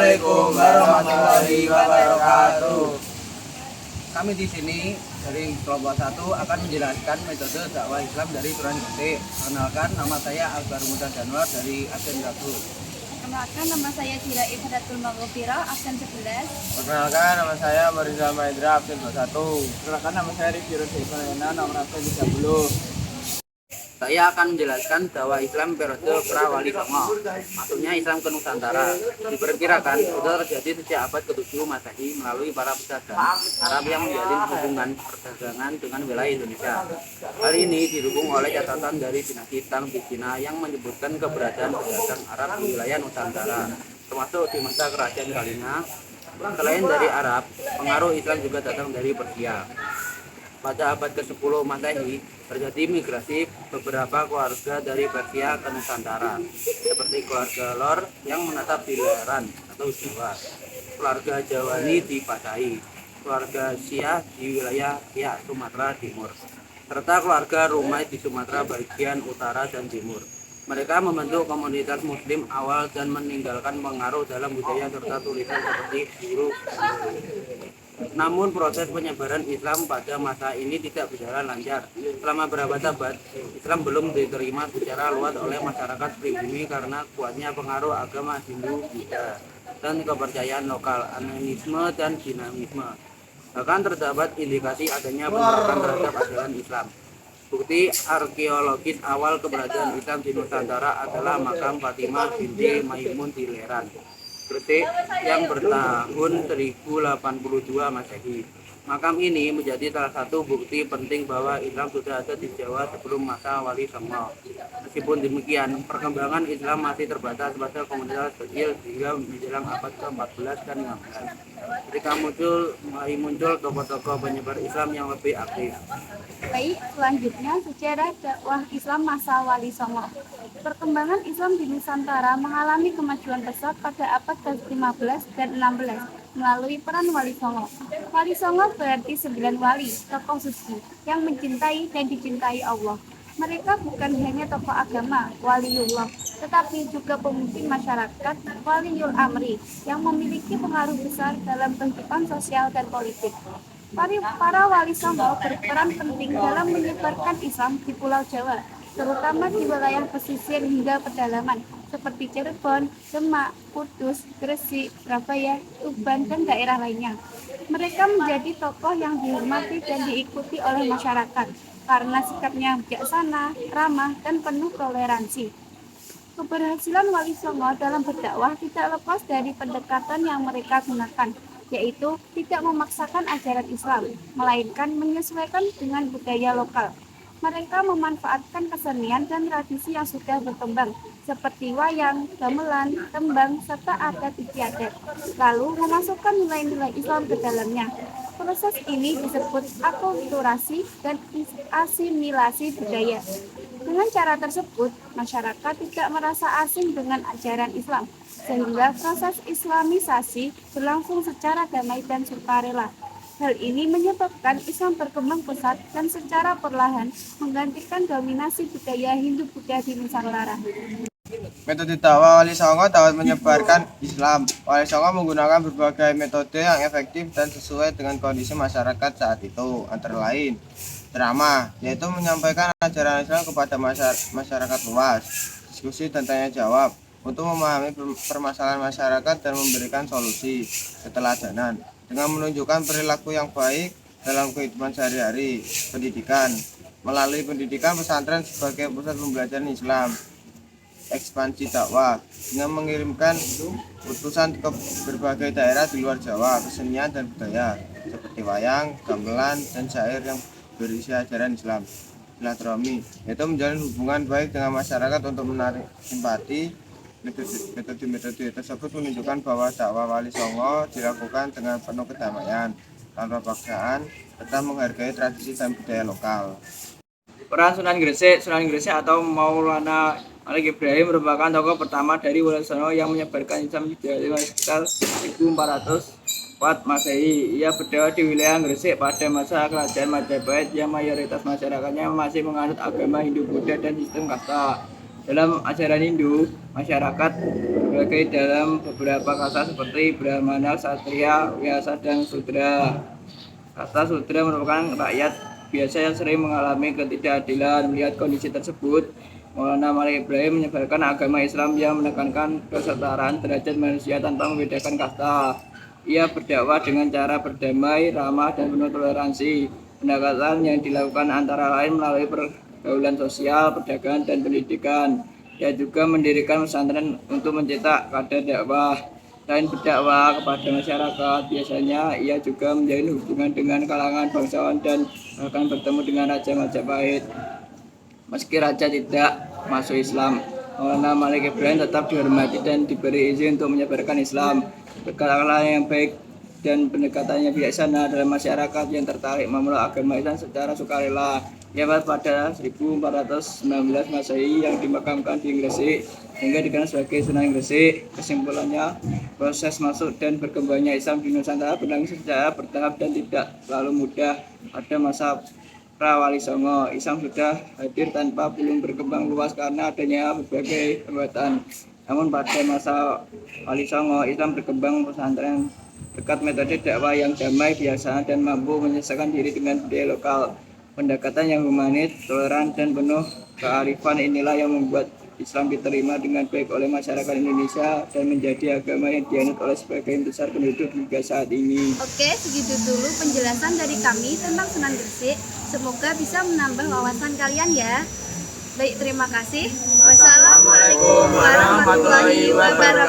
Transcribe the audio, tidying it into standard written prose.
Assalamualaikum warahmatullahi wabarakatuh. Kami di sini dari kelompok 1 akan menjelaskan metode dakwah Islam dari Quran Gresik. Kenalkan, nama saya Akbar Muda Januar dari Absen 1. Perkenalkan, nama saya Tira Ifadatul Maghfirah, absen 11. Perkenalkan, nama saya Marizal Mahendra, Absen 21. Perkenalkan, nama saya Rifki Rosena, nomor absen 30. Saya akan menjelaskan dakwah Islam periode pra-Wali Songo, maksudnya Islam ke Nusantara. Diperkirakan sudah terjadi sejak abad ke-7 Masehi melalui para pedagang Arab yang menjalin hubungan perdagangan dengan wilayah Indonesia. Hal ini didukung oleh catatan dari dinasti Tang di Cina yang menyebutkan keberadaan pedagang Arab di wilayah Nusantara, termasuk di masa kerajaan Kalinga. Selain dari Arab, pengaruh Islam juga datang dari Persia. Pada abad ke-10 Masehi, terjadi migrasi beberapa keluarga dari Persia ke Nusantara, seperti keluarga Lor yang menetap di Leran atau Jawa, keluarga Jawani di Pasai, keluarga Syiah di wilayah Siak Sumatera Timur, serta keluarga Rumai di Sumatera bagian utara dan timur. Mereka membentuk komunitas Muslim awal dan meninggalkan pengaruh dalam budaya serta tulisan seperti huruf. Namun proses penyebaran Islam pada masa ini tidak berjalan lancar. Selama berabad-abad, Islam belum diterima secara luas oleh masyarakat pribumi karena kuatnya pengaruh agama Hindu, Buddha, dan kepercayaan lokal, animisme, dan dinamisme. Bahkan terdapat indikasi adanya penolakan terhadap ajaran Islam. Bukti arkeologis awal keberadaan Islam di Nusantara adalah makam Fatimah binti Maimun di Leran, Gresik yang bertahun 1082 Masehi. Makam ini menjadi salah satu bukti penting bahwa Islam sudah ada di Jawa sebelum masa Wali Songo. Meskipun demikian, perkembangan Islam masih terbatas pada komunitas kecil hingga menjelang abad ke-14 dan 15. Ketika muncul tokoh-tokoh penyebar Islam yang lebih aktif. Baik, selanjutnya sejarah dakwah Islam masa Wali Songo. Perkembangan Islam di Nusantara mengalami kemajuan pesat pada abad ke-15 dan 16 melalui peran Wali Songo. Wali Songo berarti 9 wali, tokoh suci yang mencintai dan dicintai Allah. Mereka bukan hanya tokoh agama, waliullah, tetapi juga pemimpin masyarakat, waliul amri, yang memiliki pengaruh besar dalam kehidupan sosial dan politik. Para wali Songo berperan penting dalam menyebarkan Islam di Pulau Jawa, terutama di wilayah pesisir hingga pedalaman, seperti Cirebon, Demak, Kudus, Gresik, Surabaya, Tuban, dan daerah lainnya. Mereka menjadi tokoh yang dihormati dan diikuti oleh masyarakat karena sikapnya bijaksana, ramah, dan penuh toleransi. Keberhasilan Wali Songo dalam berdakwah tidak lepas dari pendekatan yang mereka gunakan, yaitu tidak memaksakan ajaran Islam, melainkan menyesuaikan dengan budaya lokal. Mereka memanfaatkan kesenian dan tradisi yang sudah berkembang, seperti wayang, gamelan, tembang, serta adat istiadat, lalu memasukkan nilai-nilai Islam ke dalamnya. Proses ini disebut akulturasi dan asimilasi budaya. Dengan cara tersebut, masyarakat tidak merasa asing dengan ajaran Islam, sehingga proses islamisasi berlangsung secara damai dan sukarela. Hal ini menyebabkan Islam berkembang pesat dan secara perlahan menggantikan dominasi budaya Hindu-Buddha di Nusantara. Metode dakwah Wali Songo dapat menyebarkan Islam. Wali Songo menggunakan berbagai metode yang efektif dan sesuai dengan kondisi masyarakat saat itu, antara lain ceramah, yaitu menyampaikan ajaran Islam kepada masyarakat luas, diskusi dan tanya jawab untuk memahami permasalahan masyarakat dan memberikan solusi, keteladanan dengan menunjukkan perilaku yang baik dalam kehidupan sehari-hari. Pendidikan, melalui pendidikan pesantren sebagai pusat pembelajaran Islam. Ekspansi dakwah dengan mengirimkan utusan ke berbagai daerah di luar Jawa, kesenian dan budaya seperti wayang, gamelan, dan syair yang berisi ajaran Islam. Silaturahmi, yaitu menjalin hubungan baik dengan masyarakat untuk menarik simpati. Metode-metode tersebut menunjukkan bahwa dakwah Wali Songo dilakukan dengan penuh kedamaian, tanpa paksaan, serta menghargai tradisi dan budaya lokal. Peran Sunan Gresik atau Maulana Malik Ibrahim merupakan tokoh pertama dari Wali Songo yang menyebarkan Islam di sekitar 1404 Masehi. Ia berdakwah di wilayah Gresik pada masa kerajaan Majapahit yang mayoritas masyarakatnya masih menganut agama Hindu, Buddha, dan sistem kasta. Dalam ajaran Hindu, masyarakat terbagi dalam beberapa kasta seperti Brahmana, Ksatria, Wyasa, dan Sudra. Kasta Sudra merupakan rakyat biasa yang sering mengalami ketidakadilan. Melihat kondisi tersebut, Maulana Malik Ibrahim menyebarkan agama Islam yang menekankan kesetaraan derajat manusia tanpa membedakan kasta. Ia berdakwah dengan cara berdamai, ramah, dan penuh toleransi. Pendekatan yang dilakukan antara lain melalui pergaulan sosial, perdagangan, dan pendidikan. Ia juga mendirikan pesantren untuk mencetak kader dakwah. Selain berdakwah kepada masyarakat, biasanya ia juga menjalin hubungan dengan kalangan bangsawan dan bahkan bertemu dengan Raja Majapahit. Meski raja tidak masuk Islam, Maulana Malik Ibrahim tetap dihormati dan diberi izin untuk menyebarkan Islam. Berkat akhlak yang baik dan pendekatannya bijaksana dalam masyarakat yang tertarik memeluk agama Islam secara sukarela. Ia pada 1419 Masehi yang dimakamkan di Gresik sehingga dikenal sebagai Sunan Gresik. Kesimpulannya, proses masuk dan berkembangnya Islam di Nusantara berlangsung secara bertahap dan tidak selalu mudah. Pada masa Prawali Songo, Islam sudah hadir tanpa belum berkembang luas karena adanya berbagai hambatan. Namun pada masa Wali Songo, Islam berkembang pesantren berkat metode dakwah yang damai, bijaksana, dan mampu menyesuaikan diri dengan budaya lokal. Pendekatan yang humanis, toleran, dan penuh kearifan inilah yang membuat Islam diterima dengan baik oleh masyarakat Indonesia dan menjadi agama yang dianut oleh sebagian besar penduduk hingga saat ini. Oke, segitu dulu penjelasan dari kami tentang Sunan Gresik. Semoga bisa menambah wawasan kalian ya. Baik, terima kasih. Wassalamualaikum warahmatullahi wabarakatuh.